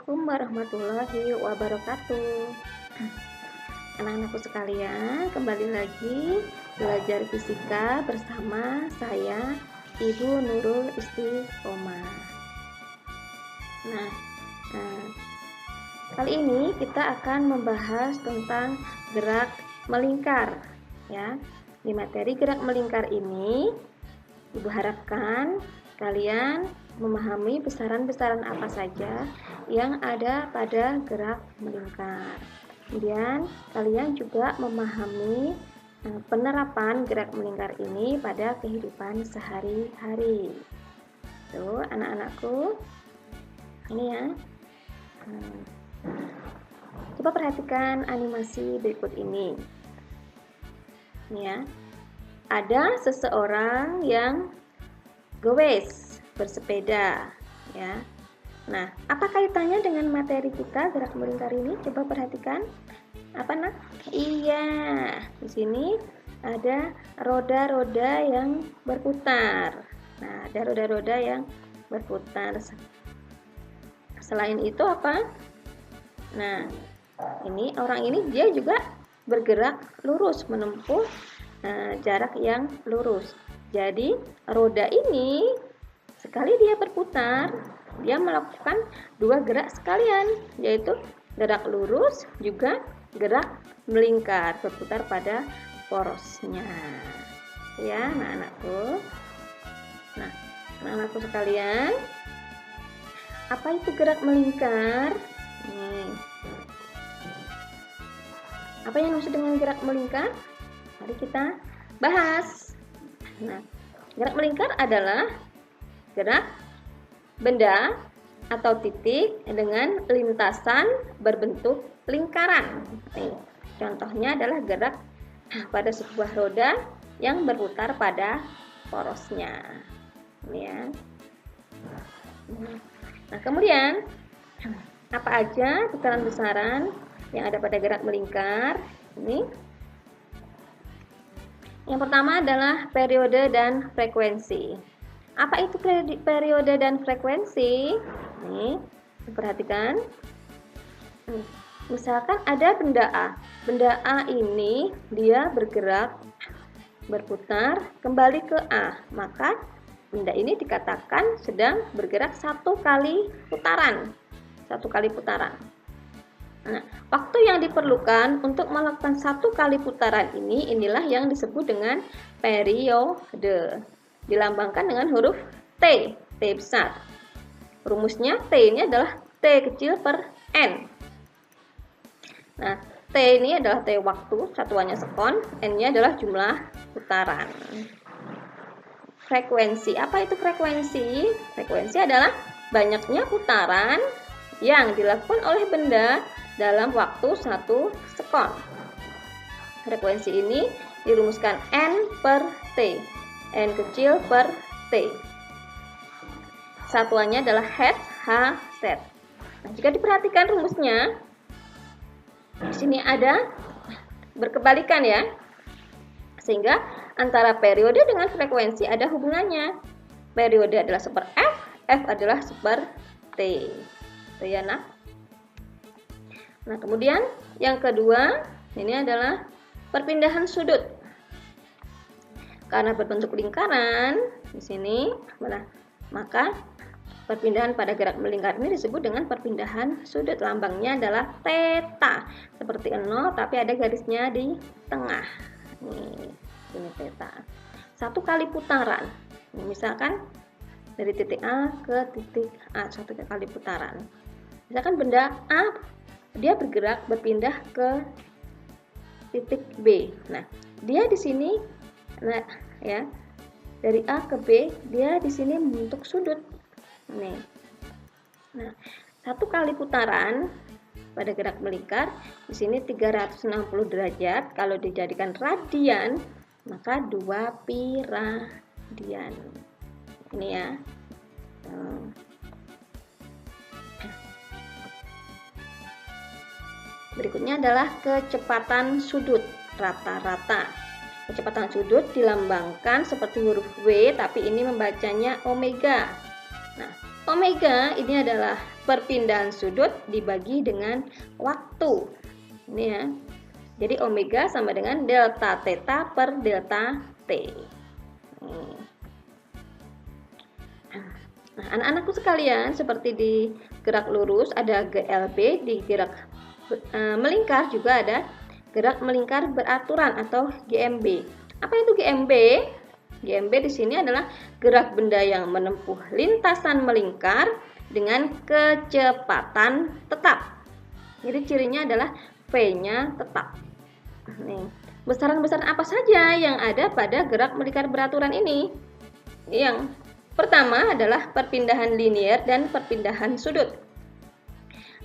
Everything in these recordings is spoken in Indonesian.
Assalamualaikum warahmatullahi wabarakatuh. Anak-anakku sekalian, kembali lagi belajar fisika bersama saya, Ibu Nurul Istiqomah. Nah, kali ini kita akan membahas tentang gerak melingkar, ya. Di materi gerak melingkar ini, Ibu harapkan kalian memahami besaran-besaran apa saja yang ada pada gerak melingkar. Kemudian kalian juga memahami penerapan gerak melingkar ini pada kehidupan sehari-hari. Tuh, anak-anakku, ini ya. Coba perhatikan animasi berikut ini. Ini ya. Ada seseorang yang goes bersepeda, ya. Nah, apa kaitannya dengan materi kita gerak melingkar ini? Coba perhatikan. Apa, Nak? Iya, di sini ada roda-roda yang berputar. Nah, ada roda-roda yang berputar. Selain itu apa? Nah, ini orang ini dia juga bergerak lurus menempuh jarak yang lurus. Jadi roda ini sekali dia berputar, dia melakukan dua gerak sekalian, yaitu gerak lurus juga gerak melingkar, berputar pada porosnya. Ya, anak-anakku. Nah, anak-anakku sekalian, apa itu gerak melingkar? Nih. Apa yang maksud dengan gerak melingkar? Mari kita bahas. Nah, gerak melingkar adalah gerak benda atau titik dengan lintasan berbentuk lingkaran. Nih, contohnya adalah gerak pada sebuah roda yang berputar pada porosnya. Ini ya. Nah, kemudian apa aja besaran-besaran yang ada pada gerak melingkar? Ini. Yang pertama adalah periode dan frekuensi. Apa itu periode dan frekuensi? Nih, perhatikan. Misalkan ada benda A. Benda A ini dia bergerak, berputar, kembali ke A. Maka benda ini dikatakan sedang bergerak satu kali putaran. Nah, waktu yang diperlukan untuk melakukan satu kali putaran ini, inilah yang disebut dengan periode. Dilambangkan dengan huruf T, T besar. Rumusnya T ini adalah T kecil per N. Nah, T ini adalah T waktu, satuannya sekon, N-nya adalah jumlah putaran. Frekuensi, apa itu frekuensi? Frekuensi adalah banyaknya putaran yang dilakukan oleh benda dalam waktu 1 sekon. Frekuensi ini dirumuskan N per T. N kecil per T. Satuannya adalah Hertz, H, Z. Nah, jika diperhatikan rumusnya, di sini ada berkebalikan ya. Sehingga antara periode dengan frekuensi ada hubungannya. Periode adalah seper F, F adalah seper T. Itu ya, Nak. Nah, kemudian yang kedua, ini adalah perpindahan sudut. Karena berbentuk lingkaran di sini, maka perpindahan pada gerak melingkar ini disebut dengan perpindahan sudut. Lambangnya adalah theta, seperti 0 tapi ada garisnya di tengah. Ini theta. Satu kali putaran. Misalkan dari titik A ke titik A, satu kali putaran. Misalkan benda A dia berpindah ke titik B. Nah, dia di sini, nah ya, dari A ke B, dia di sini membentuk sudut. Nih. Nah, satu kali putaran pada gerak melingkar di sini 360 derajat. Kalau dijadikan radian, maka 2 pi radian. Ini ya. Berikutnya adalah kecepatan sudut rata-rata. Kecepatan sudut dilambangkan seperti huruf W, tapi ini membacanya omega. Nah, omega ini adalah perpindahan sudut dibagi dengan waktu. Ini ya. Jadi omega sama dengan delta theta per delta t. Nah, anak-anakku sekalian, seperti di gerak lurus ada GLB, di gerak melingkar juga ada gerak melingkar beraturan atau GMB. Apa itu GMB? GMB di sini adalah gerak benda yang menempuh lintasan melingkar dengan kecepatan tetap. Jadi cirinya adalah V-nya tetap. Nih, besaran-besaran apa saja yang ada pada gerak melingkar beraturan ini? Yang pertama adalah perpindahan linier dan perpindahan sudut.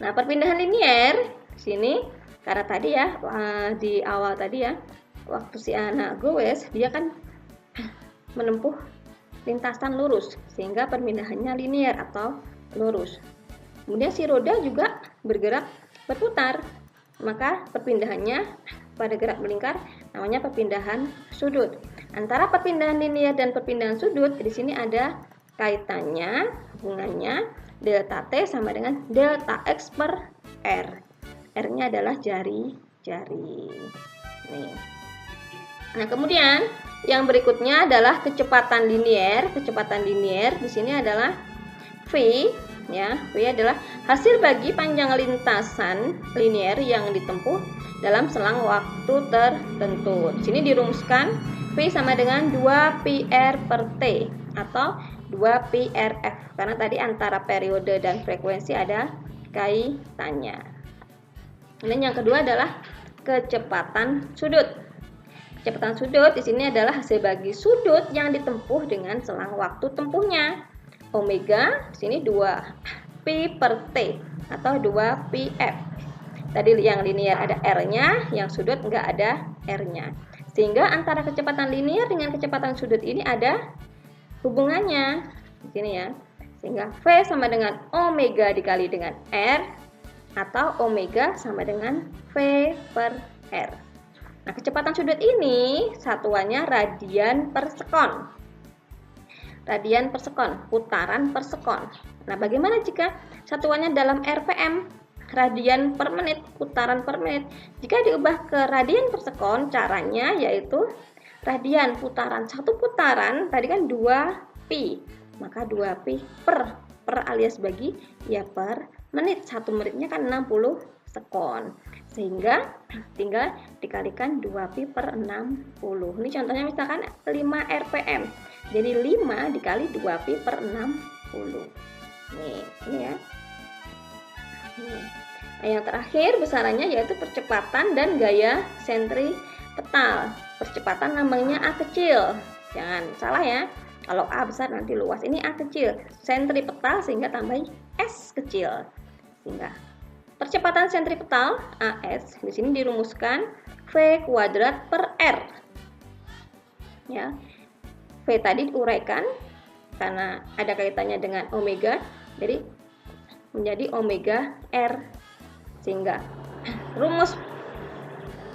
Nah, perpindahan linier di sini karena tadi ya di awal tadi ya, waktu si anak goes dia kan menempuh lintasan lurus sehingga perpindahannya linier atau lurus. Kemudian si roda juga bergerak berputar, maka perpindahannya pada gerak melingkar namanya perpindahan sudut. Antara perpindahan linier dan perpindahan sudut di sini ada kaitannya, hubungannya delta T sama dengan delta X per R. R-nya adalah jari-jari. Nih. Nah, kemudian yang berikutnya adalah kecepatan linier. Kecepatan linier di sini adalah V, ya. V adalah hasil bagi panjang lintasan linier yang ditempuh dalam selang waktu tertentu. Di sini dirumuskan V sama dengan 2πr per T atau 2πrf karena tadi antara periode dan frekuensi ada kaitannya. Dan yang kedua adalah kecepatan sudut. Kecepatan sudut di sini adalah hasil bagi sudut yang ditempuh dengan selang waktu tempuhnya. Omega di sini 2pi per T atau 2πf. Tadi yang linier ada R-nya, yang sudut enggak ada R-nya. Sehingga antara kecepatan linier dengan kecepatan sudut ini ada hubungannya. Di sini ya. Sehingga V sama dengan omega dikali dengan R atau omega sama dengan V per R. Nah, kecepatan sudut ini satuannya radian per sekon. Radian per sekon, putaran per sekon. Nah, bagaimana jika satuannya dalam RPM? Radian per menit, putaran per menit. Jika diubah ke radian per sekon, caranya yaitu radian putaran. Satu putaran tadi kan 2pi, maka 2pi per alias bagi ya per menit. Satu menitnya kan 60 sekon. Sehingga tinggal dikalikan 2pi per 60. Ini contohnya misalkan 5 rpm. Jadi 5 dikali 2pi per 60. Nih, ini ya. Nah, yang terakhir besarannya yaitu percepatan dan gaya sentripetal. Percepatan namanya A kecil. Jangan salah ya. Kalau A besar nanti luas. Ini A kecil. Sentripetal sehingga tambahin S kecil. Sehingga percepatan sentripetal AS di sini dirumuskan V kuadrat per R. Ya. V tadi diuraikan karena ada kaitannya dengan omega. Jadi menjadi omega R, sehingga rumus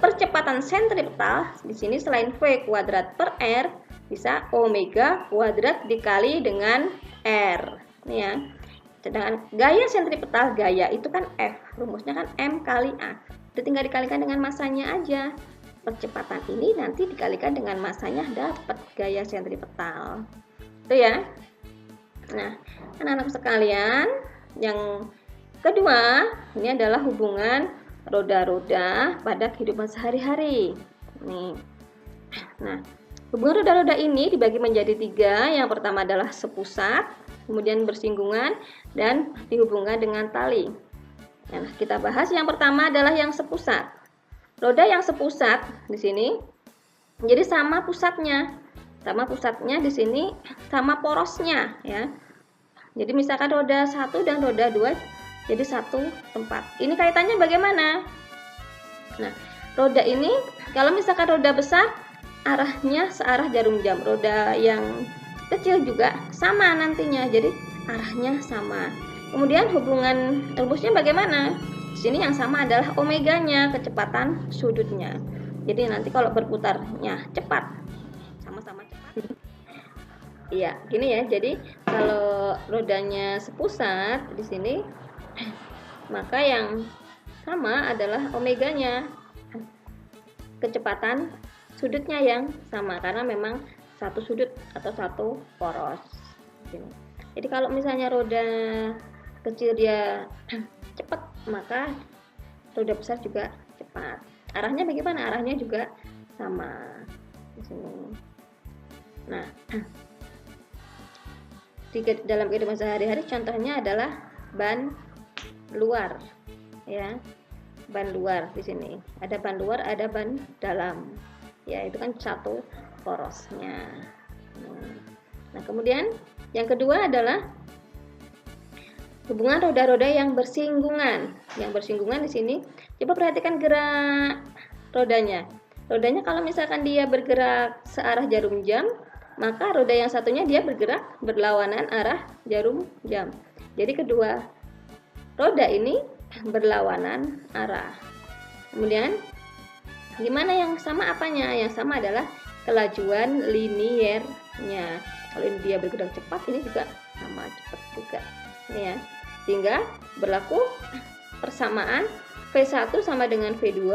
percepatan sentripetal di sini selain V kuadrat per R bisa omega kuadrat dikali dengan R. Ini ya. Sedangkan gaya sentripetal, gaya itu kan F, rumusnya kan M kali A. Itu tinggal dikalikan dengan masanya aja. Percepatan ini nanti dikalikan dengan masanya dapat gaya sentripetal. Itu ya. Nah, anak-anak sekalian, yang kedua, ini adalah hubungan roda-roda pada kehidupan sehari-hari. Nih. Nah, hubungan roda-roda ini dibagi menjadi 3. Yang pertama adalah sepusat, kemudian bersinggungan, dan dihubungkan dengan tali. Nah, kita bahas yang pertama adalah yang sepusat. Roda yang sepusat di sini, jadi sama pusatnya. Sama pusatnya di sini, sama porosnya ya. Jadi misalkan roda 1 dan roda 2 jadi satu tempat. Ini kaitannya bagaimana? Nah, roda ini kalau misalkan roda besar arahnya searah jarum jam. Roda yang kecil juga sama nantinya. Jadi arahnya sama. Kemudian hubungan rumusnya bagaimana? Di sini yang sama adalah omeganya, kecepatan sudutnya. Jadi nanti kalau berputarnya cepat, sama-sama cepat. Iya, gini ya. Jadi kalau rodanya sepusat di sini maka yang sama adalah omeganya, kecepatan sudutnya yang sama karena memang satu sudut atau satu poros. Jadi kalau misalnya roda kecil dia cepat, maka roda besar juga cepat. Arahnya bagaimana? Arahnya juga sama di sini. Nah, dalam kehidupan sehari-hari contohnya adalah ban luar, ya, ban luar di sini. Ada ban luar, ada ban dalam. Ya, itu kan satu porosnya. Nah, kemudian yang kedua adalah hubungan roda-roda yang bersinggungan. Yang bersinggungan di sini, coba perhatikan gerak rodanya. Rodanya kalau misalkan dia bergerak searah jarum jam, maka roda yang satunya dia bergerak berlawanan arah jarum jam. Jadi kedua roda ini berlawanan arah. Kemudian gimana yang sama apanya? Yang sama adalah kelajuan liniernya. Kalau ini dia bergerak cepat, ini juga sama cepat juga. Ini ya. Sehingga berlaku persamaan V1 sama dengan V2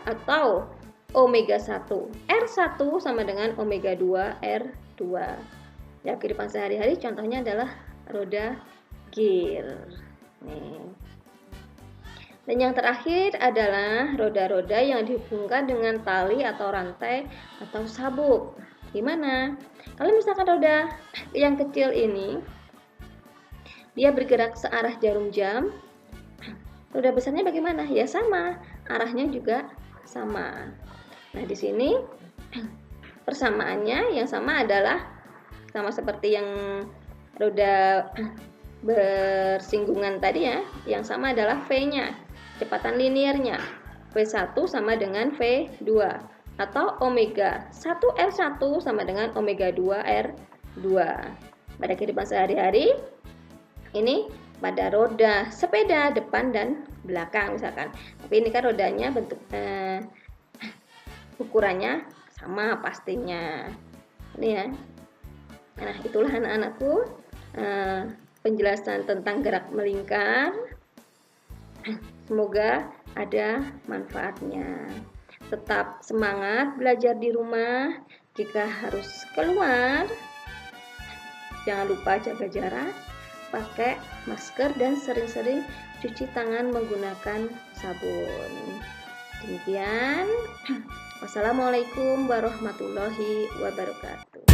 atau omega 1 R1 sama dengan omega 2 R2. Ya, kehidupan sehari-hari contohnya adalah roda gear. Nih. Dan yang terakhir adalah roda-roda yang dihubungkan dengan tali atau rantai atau sabuk. Gimana? Kalau misalkan roda yang kecil ini dia bergerak searah jarum jam, roda besarnya bagaimana? Ya sama, arahnya juga sama. Nah, di sini persamaannya yang sama adalah sama seperti yang roda bersinggungan tadi ya. Yang sama adalah V-nya. Kecepatan liniernya V1 sama dengan V2 atau omega 1 R1 sama dengan omega 2 R2. Pada kehidupan sehari-hari ini pada roda sepeda depan dan belakang misalkan. Tapi ini kan rodanya bentuk ukurannya sama pastinya. Ini ya. Nah, itulah anak-anakku penjelasan tentang gerak melingkar. Semoga ada manfaatnya. Tetap semangat belajar di rumah. Jika harus keluar, jangan lupa jaga jarak, pakai masker, dan sering-sering cuci tangan menggunakan sabun. Demikian. Wassalamualaikum warahmatullahi wabarakatuh.